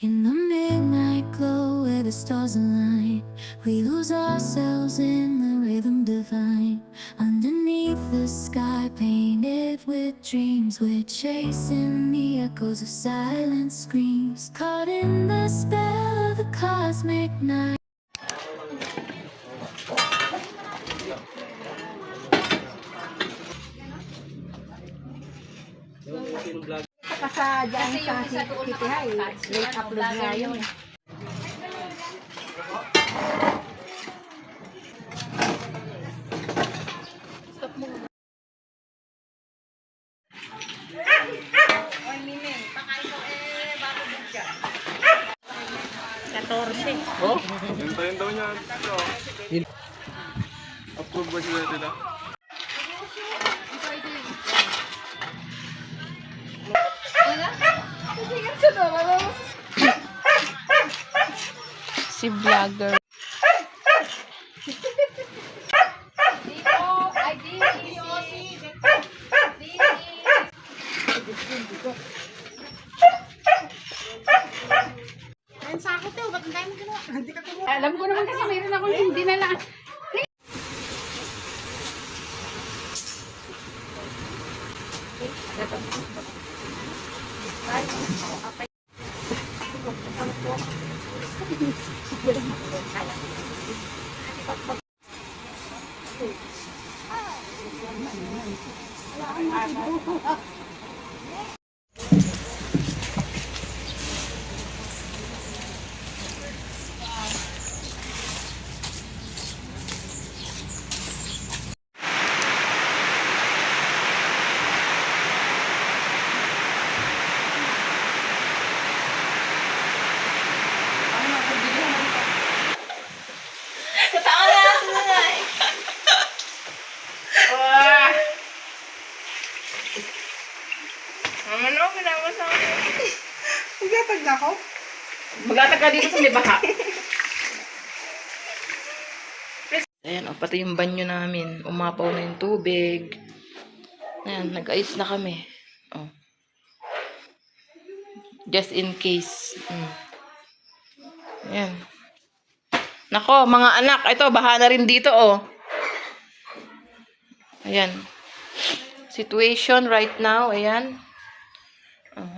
In the midnight glow where the stars align, we lose ourselves in the rhythm divine. Underneath the sky painted with dreams, we're chasing the echoes of silent screams. Caught in the spell of the cosmic night. Saka sa dyan sa Kitihay, late upload nga yun. Oy, Mimeng, pakain ko bago bugya. 14. Oh, hintayin daw niya. Approve ba sila dito? Si vlogger. Alam ko naman kasi mayroon akong hindi na lang. Ano, ginawa sa akin? Maglatag na ako? Maglatag ka dito sa may baha. Ayan, o, pati yung banyo namin. Umapaw na yung tubig. Ayan, nag-ayos na kami. O. Just in case. Ayan. Nako, mga anak. Ito, baha na rin dito, o. Ayan. Situation right now. Ayan.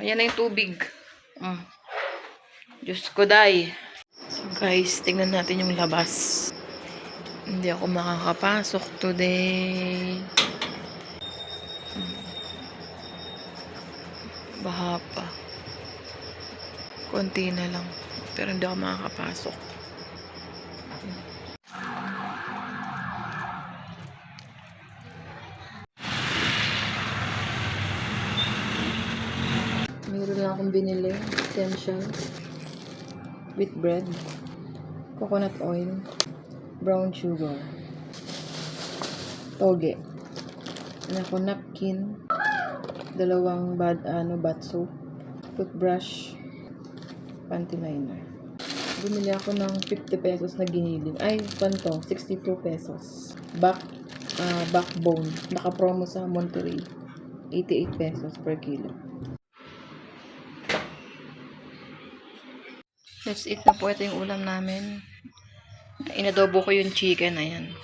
Ayan na yung tubig. Diyos ko, day. So, guys, tingnan natin yung labas. Hindi ako makakapasok today. Baha pa. Konti na lang. Pero hindi ako makakapasok. Meron lang akong binili. Essential. Wheat bread. Coconut oil. Brown sugar. Toge. Ako napkin. Dalawang bath soap. Toothbrush. Panty liner. Bumili ako ng 50 pesos na giniling. Ay, panto. 62 pesos. Backbone. Naka-promo sa Monterey. 88 pesos per kilo. Let's eat na po. Ito yung ulam namin. Inadobo ko yung chicken. Ayan.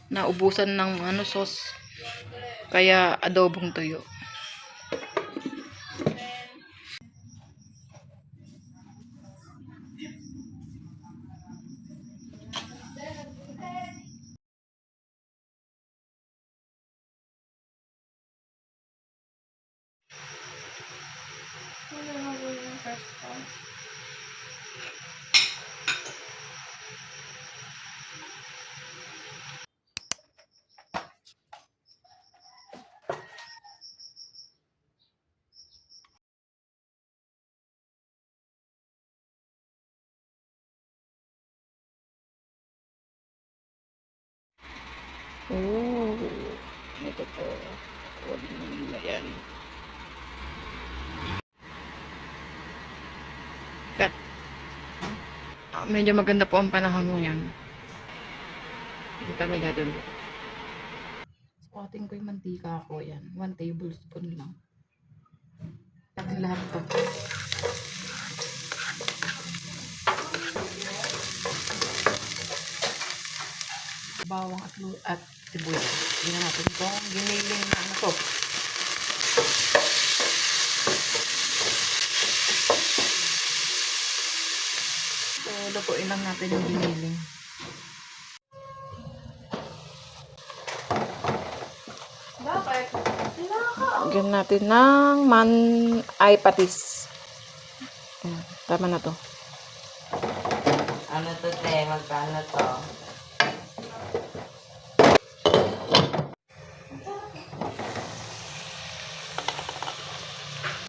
Naubusan ng sauce. Kaya adobong tuyo. Oh, ito po. Huwag nila yan. Cut. Medyo maganda po ang panahon mo yan. Hindi talaga doon. Spotting ko yung mantika ko yan. 1 tablespoon lang. Pati lahat to. bawang at sibuyas. Tingnan natin itong giniling na ano to. So, lutuin lang natin yung giniling. Lagyan natin ng patis. Ayan, tama na to. Ano to, te? Magkano to?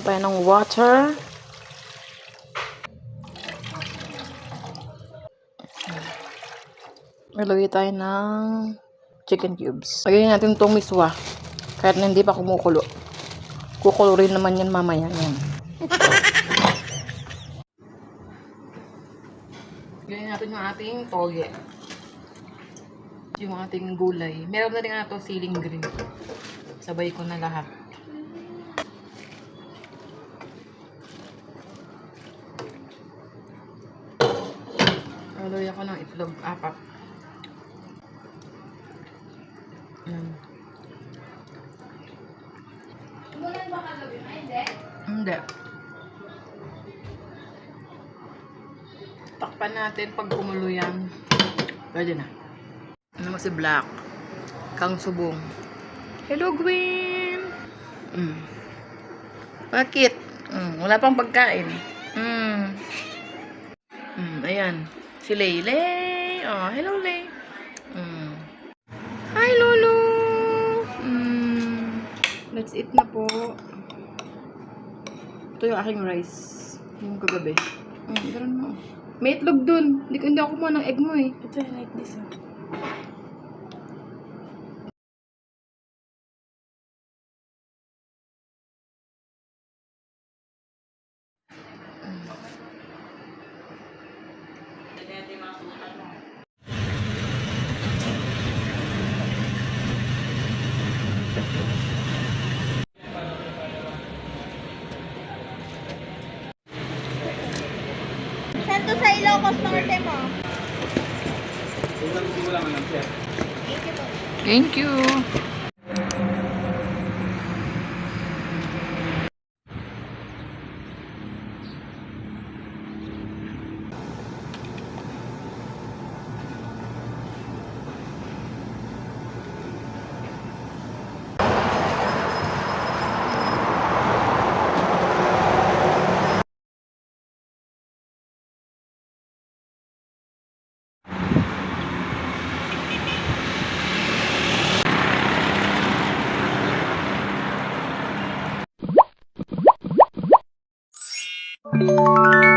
Pa ng water. Ilagay tayo ng chicken cubes. Lagyan natin itong miswa. Kahit na hindi pa kumukulo. Kukulo rin naman yan mamaya. Yan. Lagyan natin yung ating toge. Yung ating gulay. Meron na rin ito siling green. Sabay ko na lahat. Lagyan ako ng itlog, 4. Umulan ba kagabi? Hindi. Takpan natin pag kumulo yan. Pwede na. Ano mo si Black? Kang Subong. Hello, Gwen! Bakit? Wala pang pagkain. Ayan. Si Leylay. Oh, hello, Lay. Hi, Lolo! Let's eat na po. Ito yung aking rice. Yung kagabi. Ganun mo. May itlog dun. Hindi ako kumuha ng egg mo eh. Ito, I like this. Saan to sa Ilocos Norte mo? Thank you. Thank you.